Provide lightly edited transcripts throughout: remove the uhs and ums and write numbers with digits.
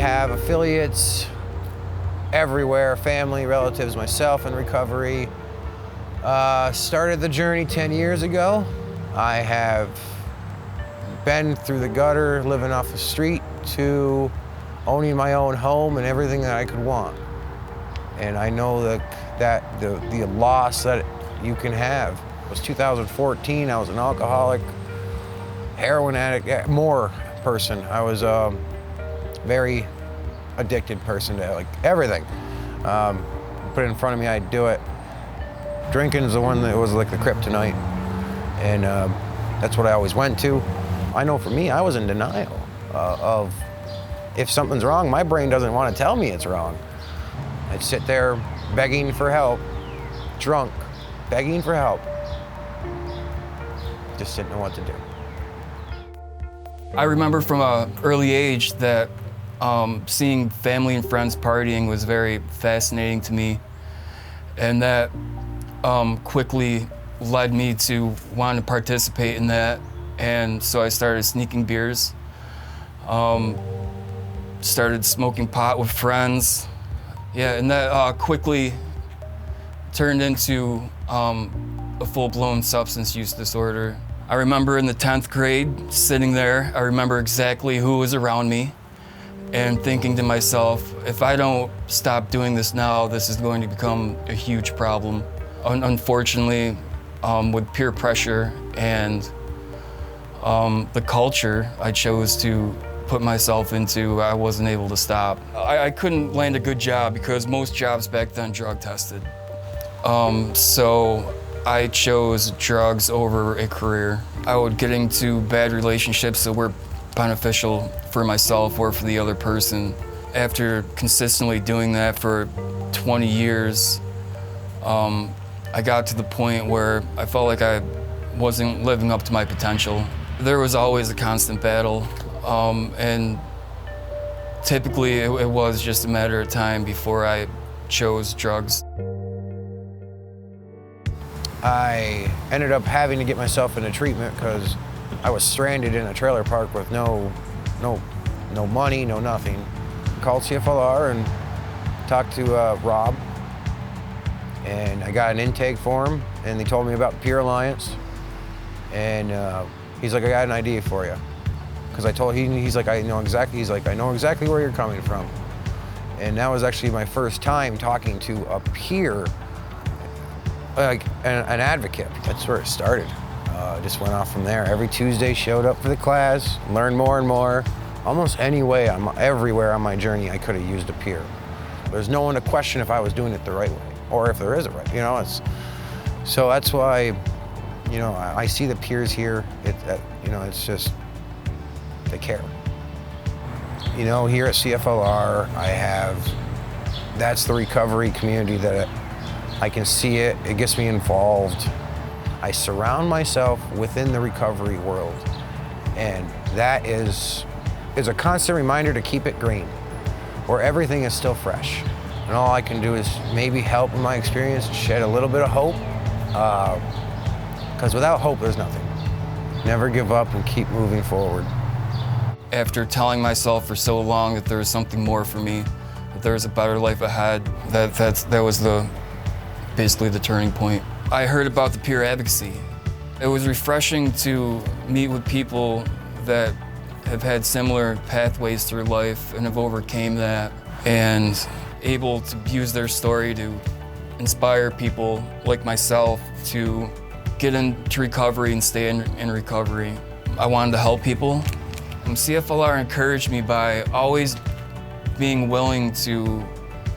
have affiliates everywhere, family, relatives, myself in recovery. Started the journey 10 years ago. I have been through the gutter, living off the street, to owning my own home and everything that I could want. And I know that the loss that you can have. It was 2014, I was an alcoholic, heroin addict, more person. I was a very addicted person to like everything. Put it in front of me, I'd do it. Drinking is the one that was like the kryptonite. And that's what I always went to. I know for me, I was in denial of if something's wrong, my brain doesn't want to tell me it's wrong. I'd sit there begging for help, drunk, begging for help. Just didn't know what to do. I remember from an early age that seeing family and friends partying was very fascinating to me, and that quickly led me to want to participate in that. And so I started sneaking beers, started smoking pot with friends. Yeah, and that quickly turned into a full-blown substance use disorder. I remember in the 10th grade, sitting there, I remember exactly who was around me and thinking to myself, if I don't stop doing this now, this is going to become a huge problem. Unfortunately, with peer pressure and the culture I chose to put myself into, I wasn't able to stop. I couldn't land a good job because most jobs back then drug tested. So I chose drugs over a career. I would get into bad relationships that were beneficial for myself or for the other person. After consistently doing that for 20 years, I got to the point where I felt like I wasn't living up to my potential. There was always a constant battle, and typically it was just a matter of time before I chose drugs. I ended up having to get myself into treatment because I was stranded in a trailer park with no money, no nothing. Called CFLR and talked to Rob, and I got an intake form, and they told me about Peer Alliance, and he's like, I got an idea for you. Because he's like, I know exactly where you're coming from. And that was actually my first time talking to a peer, like an advocate. That's where it started. Just went off from there. Every Tuesday showed up for the class, learned more and more. Almost everywhere on my journey, I could have used a peer. There's no one to question if I was doing it the right way, or if there is a right, so that's why, I see the peers here, it's just, they care. Here at CFLR, that's the recovery community that I can see it gets me involved. I surround myself within the recovery world, and that is a constant reminder to keep it green, where everything is still fresh. And all I can do is maybe help in my experience, shed a little bit of hope, because without hope, there's nothing. Never give up and keep moving forward. After telling myself for so long that there was something more for me, that there was a better life ahead, that was basically the turning point. I heard about the peer advocacy. It was refreshing to meet with people that have had similar pathways through life and have overcame that, and able to use their story to inspire people like myself to get into recovery and stay in recovery. I wanted to help people. CFLR encouraged me by always being willing to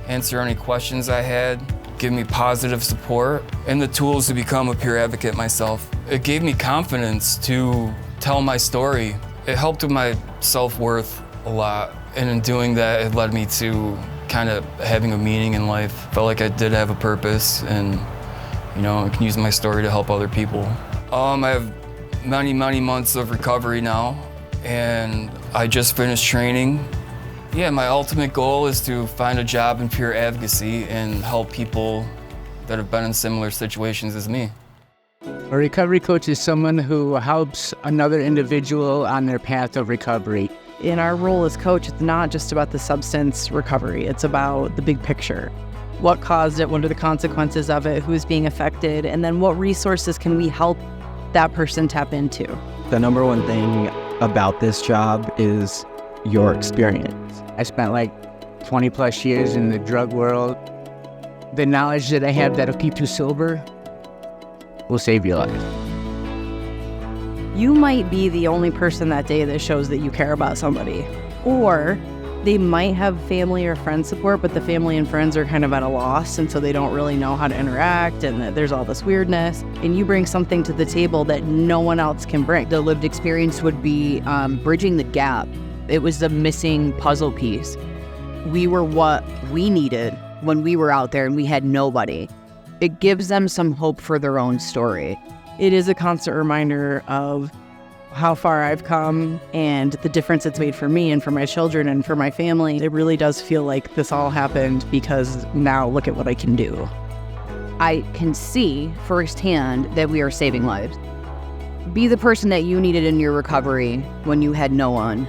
answer any questions I had, give me positive support, and the tools to become a peer advocate myself. It gave me confidence to tell my story. It helped with my self-worth a lot, and in doing that, it led me to kind of having a meaning in life. Felt like I did have a purpose, and I can use my story to help other people. I have many months of recovery now, and I just finished training. Yeah, my ultimate goal is to find a job in peer advocacy and help people that have been in similar situations as me. A recovery coach is someone who helps another individual on their path of recovery. In our role as coach, it's not just about the substance recovery, it's about the big picture. What caused it? What are the consequences of it? Who's being affected? And then what resources can we help that person tap into? The number one thing about this job is your experience. I spent like 20 plus years in the drug world. The knowledge that I have that'll keep you sober will save your life. You might be the only person that day that shows that you care about somebody. Or they might have family or friend support, but the family and friends are kind of at a loss, and so they don't really know how to interact, and there's all this weirdness. And you bring something to the table that no one else can bring. The lived experience would be bridging the gap. It was the missing puzzle piece. We were what we needed when we were out there and we had nobody. It gives them some hope for their own story. It is a constant reminder of how far I've come and the difference it's made for me and for my children and for my family. It really does feel like this all happened because now look at what I can do. I can see firsthand that we are saving lives. Be the person that you needed in your recovery when you had no one.